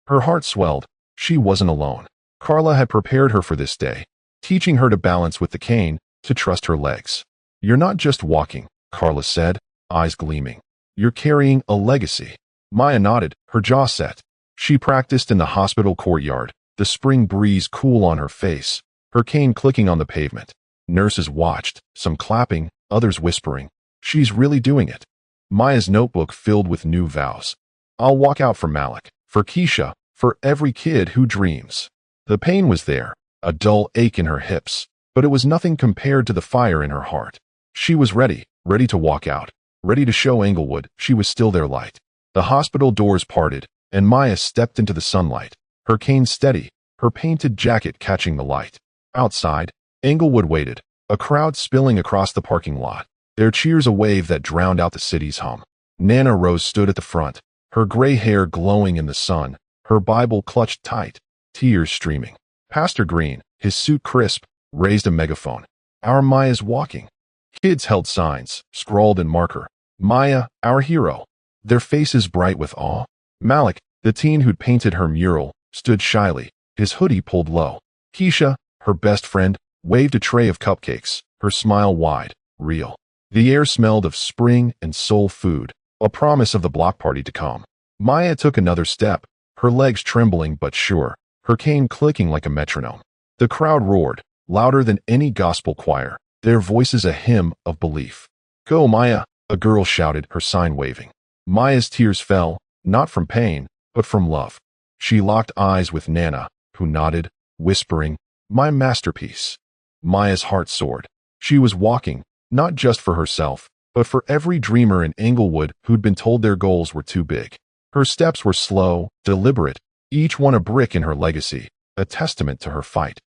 Her heart swelled. She wasn't alone. Carla had prepared her for this day, teaching her to balance with the cane, to trust her legs. "You're not just walking," Carla said, eyes gleaming. "You're carrying a legacy." Maya nodded, her jaw set. She practiced in the hospital courtyard, the spring breeze cool on her face, her cane clicking on the pavement. Nurses watched, some clapping, others whispering, "She's really doing it." Maya's notebook filled with new vows. "I'll walk out for Malik, for Keisha, for every kid who dreams." The pain was there, a dull ache in her hips, but it was nothing compared to the fire in her heart. She was ready, ready to walk out, ready to show Englewood she was still their light. The hospital doors parted, and Maya stepped into the sunlight, her cane steady, her painted jacket catching the light. Outside, Englewood waited, a crowd spilling across the parking lot, their cheers a wave that drowned out the city's hum. Nana Rose stood at the front, her gray hair glowing in the sun, her Bible clutched tight, tears streaming. Pastor Green, his suit crisp, raised a megaphone. "Our Maya's walking." Kids held signs, scrawled in marker. "Maya, our hero." Their faces bright with awe. Malik, the teen who'd painted her mural, stood shyly, his hoodie pulled low. Keisha, her best friend, waved a tray of cupcakes, her smile wide, real. The air smelled of spring and soul food, a promise of the block party to come. Maya took another step, her legs trembling but sure, her cane clicking like a metronome. The crowd roared, louder than any gospel choir, their voices a hymn of belief. "Go, Maya," a girl shouted, her sign waving. Maya's tears fell, not from pain, but from love. She locked eyes with Nana, who nodded, whispering, "My masterpiece." Maya's heart soared. She was walking, not just for herself, but for every dreamer in Englewood who'd been told their goals were too big. Her steps were slow, deliberate, each one a brick in her legacy, a testament to her fight.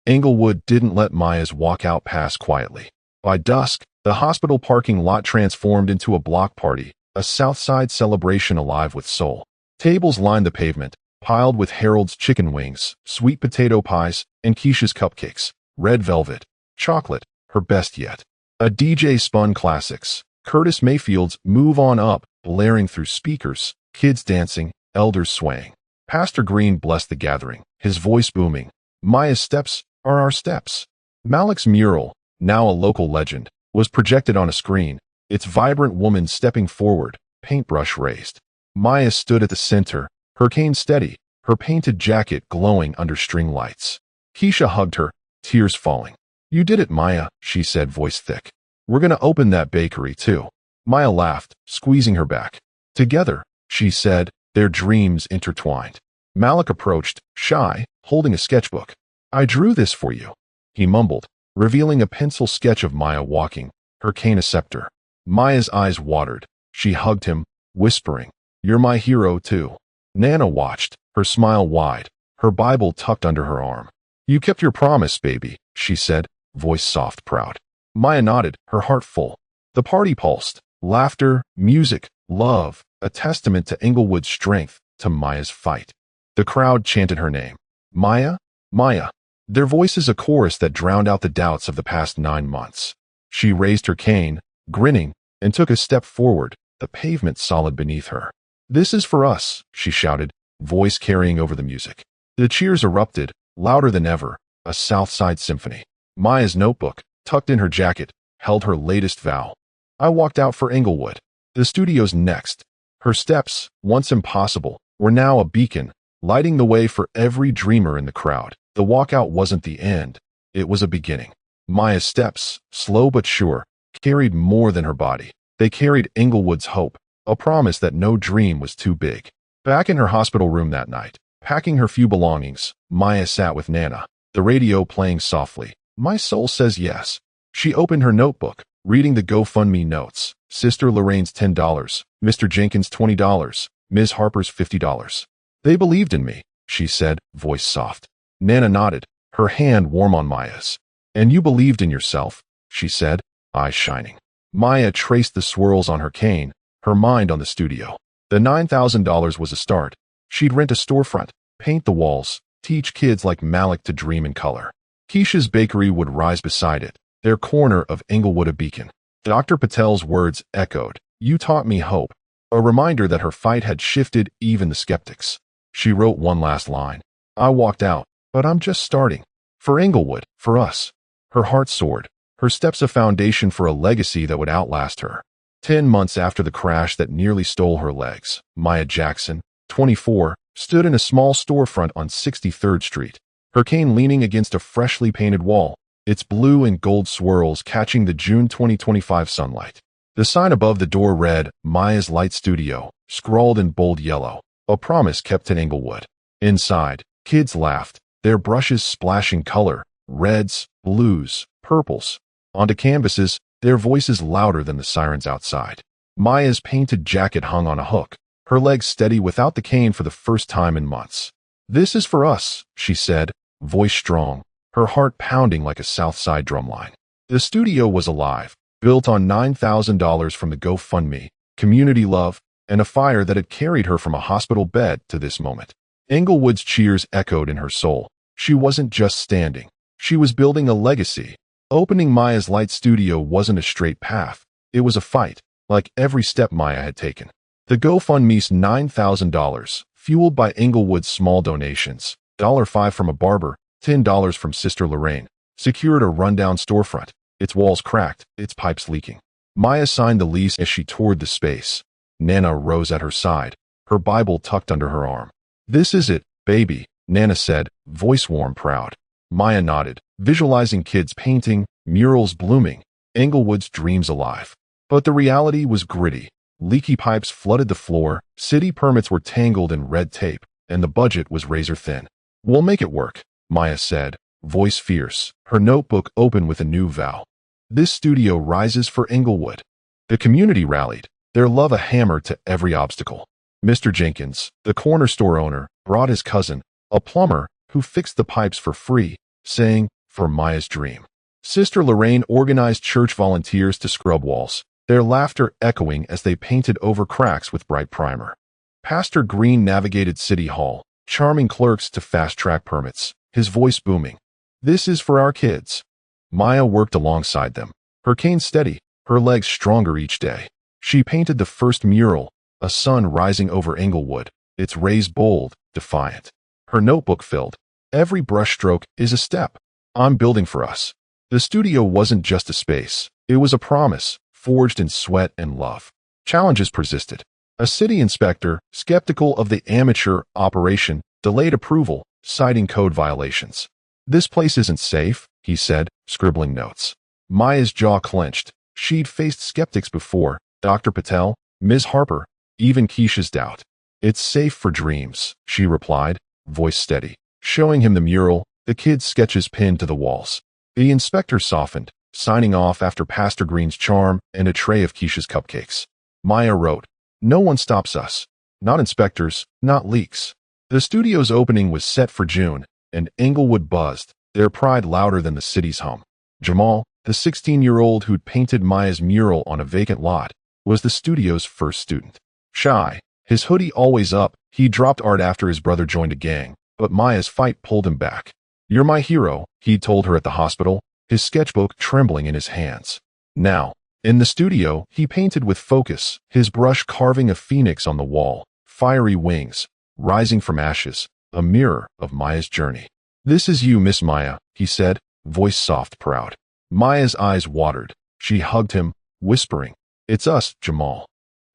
Englewood didn't let Maya's walkout pass quietly. By dusk, the hospital parking lot transformed into a block party, a Southside celebration alive with soul. Tables lined the pavement, piled with Harold's chicken wings, sweet potato pies, and Keisha's cupcakes, red velvet, chocolate, her best yet. A DJ spun classics, Curtis Mayfield's "Move On Up" blaring through speakers, kids dancing, elders swaying. Pastor Green blessed the gathering, his voice booming. "Maya's steps are our steps." Malik's mural, now a local legend, was projected on a screen, its vibrant woman stepping forward, paintbrush raised. Maya stood at the center, her cane steady, her painted jacket glowing under string lights. Keisha hugged her, tears falling. "You did it, Maya," she said, voice thick. "We're gonna open that bakery, too." Maya laughed, squeezing her back. "Together," she said, their dreams intertwined. Malik approached, shy, holding a sketchbook. "I drew this for you," he mumbled, revealing a pencil sketch of Maya walking, her cane a scepter. Maya's eyes watered. She hugged him, whispering, "You're my hero, too." Nana watched, her smile wide, her Bible tucked under her arm. "You kept your promise, baby," she said, voice soft, proud. Maya nodded, her heart full. The party pulsed. Laughter, music, love, a testament to Englewood's strength, to Maya's fight. The crowd chanted her name. "Maya, Maya." Their voices a chorus that drowned out the doubts of the past 9 months. She raised her cane, grinning, and took a step forward, the pavement solid beneath her. "This is for us," she shouted, voice carrying over the music. The cheers erupted, louder than ever, a Southside symphony. Maya's notebook, tucked in her jacket, held her latest vow. I walked out for Englewood. The studio's next. Her steps, once impossible, were now a beacon, lighting the way for every dreamer in the crowd. The walkout wasn't the end. It was a beginning. Maya's steps, slow but sure, carried more than her body. They carried Englewood's hope, a promise that no dream was too big. Back in her hospital room that night, packing her few belongings, Maya sat with Nana, the radio playing softly. "My soul says yes." She opened her notebook, reading the GoFundMe notes. Sister Lorraine's $10, Mr. Jenkins' $20, Ms. Harper's $50. "They believed in me," she said, voice soft. Nana nodded, her hand warm on Maya's. "And you believed in yourself," she said, eyes shining. Maya traced the swirls on her cane, her mind on the studio. The $9,000 was a start. She'd rent a storefront, paint the walls, teach kids like Malik to dream in color. Keisha's bakery would rise beside it, their corner of Englewood a beacon. Dr. Patel's words echoed, "You taught me hope," a reminder that her fight had shifted even the skeptics. She wrote one last line. "I walked out, but I'm just starting. For Englewood, for us." Her heart soared, her steps a foundation for a legacy that would outlast her. 10 months after the crash that nearly stole her legs, Maya Jackson, 24, stood in a small storefront on 63rd Street, her cane leaning against a freshly painted wall, its blue and gold swirls catching the June 2025 sunlight. The sign above the door read, "Maya's Light Studio," scrawled in bold yellow, a promise kept in Englewood. Inside, kids laughed, their brushes splashing color, reds, blues, purples. Onto canvases, their voices louder than the sirens outside. Maya's painted jacket hung on a hook, her legs steady without the cane for the first time in months. "This is for us," she said, voice strong, her heart pounding like a Southside drumline. The studio was alive, built on $9,000 from the GoFundMe, community love, and a fire that had carried her from a hospital bed to this moment. Englewood's cheers echoed in her soul. She wasn't just standing. She was building a legacy. Opening Maya's light studio wasn't a straight path. It was a fight, like every step Maya had taken. The GoFundMe's $9,000, fueled by Englewood's small donations, $5 from a barber, $10 from Sister Lorraine, secured a rundown storefront, its walls cracked, its pipes leaking. Maya signed the lease as she toured the space. Nana rose at her side, her Bible tucked under her arm. "This is it, baby," Nana said, voice warm, proud. Maya nodded, visualizing kids painting, murals blooming, Englewood's dreams alive. But the reality was gritty. Leaky pipes flooded the floor, city permits were tangled in red tape, and the budget was razor thin. "We'll make it work," Maya said, voice fierce, her notebook open with a new vow. "This studio rises for Englewood." The community rallied, their love a hammer to every obstacle. Mr. Jenkins, the corner store owner, brought his cousin, a plumber, who fixed the pipes for free, saying, "For Maya's dream." Sister Lorraine organized church volunteers to scrub walls, their laughter echoing as they painted over cracks with bright primer. Pastor Green navigated City Hall, charming clerks to fast-track permits, his voice booming. "This is for our kids." Maya worked alongside them, her cane steady, her legs stronger each day. She painted the first mural, a sun rising over Englewood, its rays bold, defiant. Her notebook filled. "Every brushstroke is a step. I'm building for us." The studio wasn't just a space. It was a promise, forged in sweat and love. Challenges persisted. A city inspector, skeptical of the amateur operation, delayed approval, citing code violations. "This place isn't safe," he said, scribbling notes. Maya's jaw clenched. She'd faced skeptics before, Dr. Patel, Ms. Harper, even Keisha's doubt. "It's safe for dreams," she replied, voice steady, showing him the mural, the kids' sketches pinned to the walls. The inspector softened, signing off after Pastor Green's charm and a tray of Keisha's cupcakes. Maya wrote, "No one stops us. Not inspectors, not leaks." The studio's opening was set for June, and Englewood buzzed, their pride louder than the city's hum. Jamal, the 16-year-old who'd painted Maya's mural on a vacant lot, was the studio's first student. Shy, his hoodie always up, he dropped art after his brother joined a gang, but Maya's fight pulled him back. "You're my hero," he told her at the hospital, his sketchbook trembling in his hands. Now, in the studio, he painted with focus, his brush carving a phoenix on the wall, fiery wings, rising from ashes, a mirror of Maya's journey. "This is you, Miss Maya," he said, voice soft, proud. Maya's eyes watered. She hugged him, whispering, "It's us, Jamal."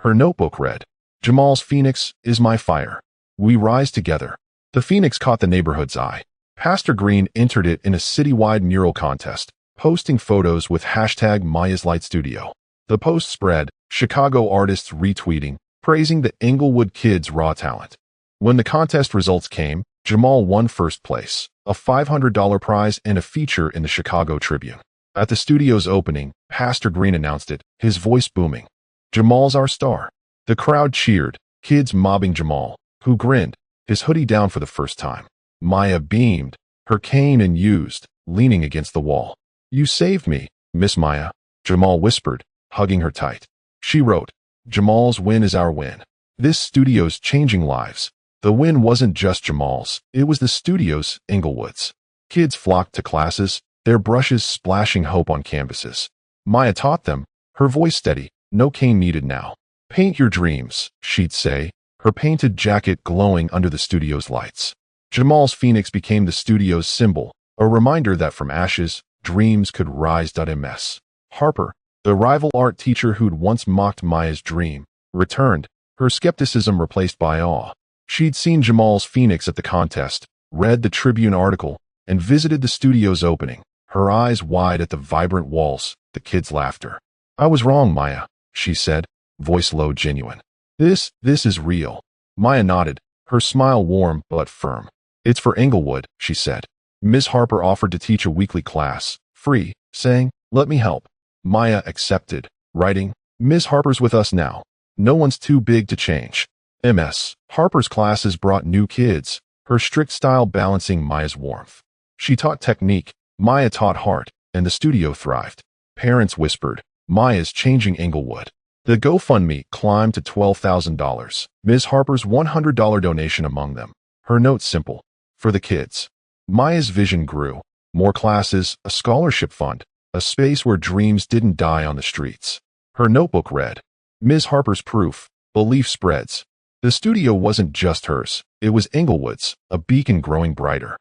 Her notebook read, "Jamal's phoenix is my fire. We rise together." The phoenix caught the neighborhood's eye. Pastor Green entered it in a citywide mural contest, posting photos with hashtag Maya's Light Studio. The post spread, Chicago artists retweeting, praising the Englewood kids' raw talent. When the contest results came, Jamal won first place, a $500 prize and a feature in the Chicago Tribune. At the studio's opening, Pastor Green announced it, his voice booming. "Jamal's our star." The crowd cheered, kids mobbing Jamal, who grinned, his hoodie down for the first time. Maya beamed, her cane unused, leaning against the wall. "You saved me, Miss Maya," Jamal whispered, hugging her tight. She wrote, "Jamal's win is our win. This studio's changing lives." The win wasn't just Jamal's, it was the studio's, Englewood's. Kids flocked to classes, their brushes splashing hope on canvases. Maya taught them, her voice steady, no cane needed now. "Paint your dreams," she'd say, her painted jacket glowing under the studio's lights. Jamal's phoenix became the studio's symbol, a reminder that from ashes, dreams could rise. Ms. Harper, the rival art teacher who'd once mocked Maya's dream, returned, her skepticism replaced by awe. She'd seen Jamal's phoenix at the contest, read the Tribune article, and visited the studio's opening, her eyes wide at the vibrant walls, the kids' laughter. "I was wrong, Maya," she said, voice low, genuine. This is real." Maya nodded, her smile warm but firm. "It's for Englewood," she said. Ms. Harper offered to teach a weekly class, free, saying, "Let me help." Maya accepted, writing, "Ms. Harper's with us now. No one's too big to change." Ms. Harper's classes brought new kids, her strict style balancing Maya's warmth. She taught technique, Maya taught heart, and the studio thrived. Parents whispered, "Maya's changing Englewood." The GoFundMe climbed to $12,000, Ms. Harper's $100 donation among them. Her note simple: for the kids. Maya's vision grew. More classes, a scholarship fund, a space where dreams didn't die on the streets. Her notebook read, Ms. Harper's proof, belief spreads. The studio wasn't just hers, it was Englewood's, a beacon growing brighter.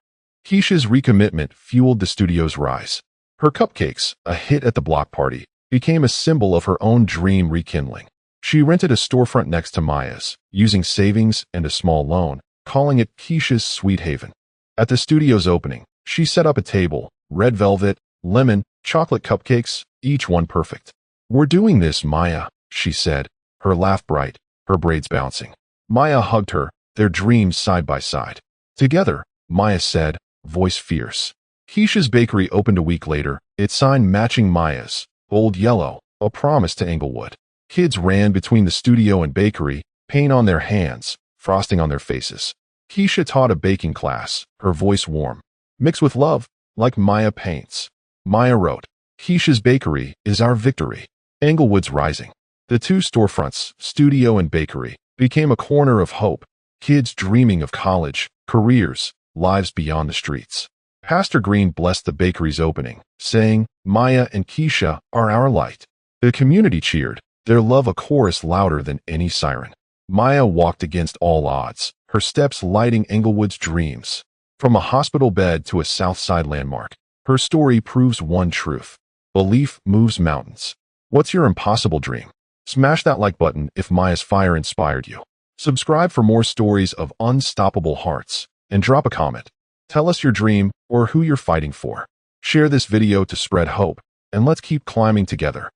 Keisha's recommitment fueled the studio's rise. Her cupcakes, a hit at the block party, became a symbol of her own dream rekindling. She rented a storefront next to Maya's, using savings and a small loan, calling it Keisha's Sweet Haven. At the studio's opening, she set up a table, red velvet, lemon, chocolate cupcakes, each one perfect. "We're doing this, Maya," she said, her laugh bright, her braids bouncing. Maya hugged her, their dreams side by side. "Together," Maya said, voice fierce. Keisha's bakery opened a week later, its sign matching Maya's, bold yellow, a promise to Englewood. Kids ran between the studio and bakery, paint on their hands, frosting on their faces. Keisha taught a baking class, her voice warm. "Mix with love, like Maya paints." Maya wrote, "Keisha's bakery is our victory." Englewood's rising. The two storefronts, studio and bakery, became a corner of hope. Kids dreaming of college, careers, lives beyond the streets. Pastor Green blessed the bakery's opening, saying, "Maya and Keisha are our light." The community cheered, their love a chorus louder than any siren. Maya walked against all odds, her steps lighting Englewood's dreams. From a hospital bed to a Southside landmark, her story proves one truth: belief moves mountains. What's your impossible dream? Smash that like button if Maya's fire inspired you. Subscribe for more stories of unstoppable hearts, and drop a comment. Tell us your dream or who you're fighting for. Share this video to spread hope, and let's keep climbing together.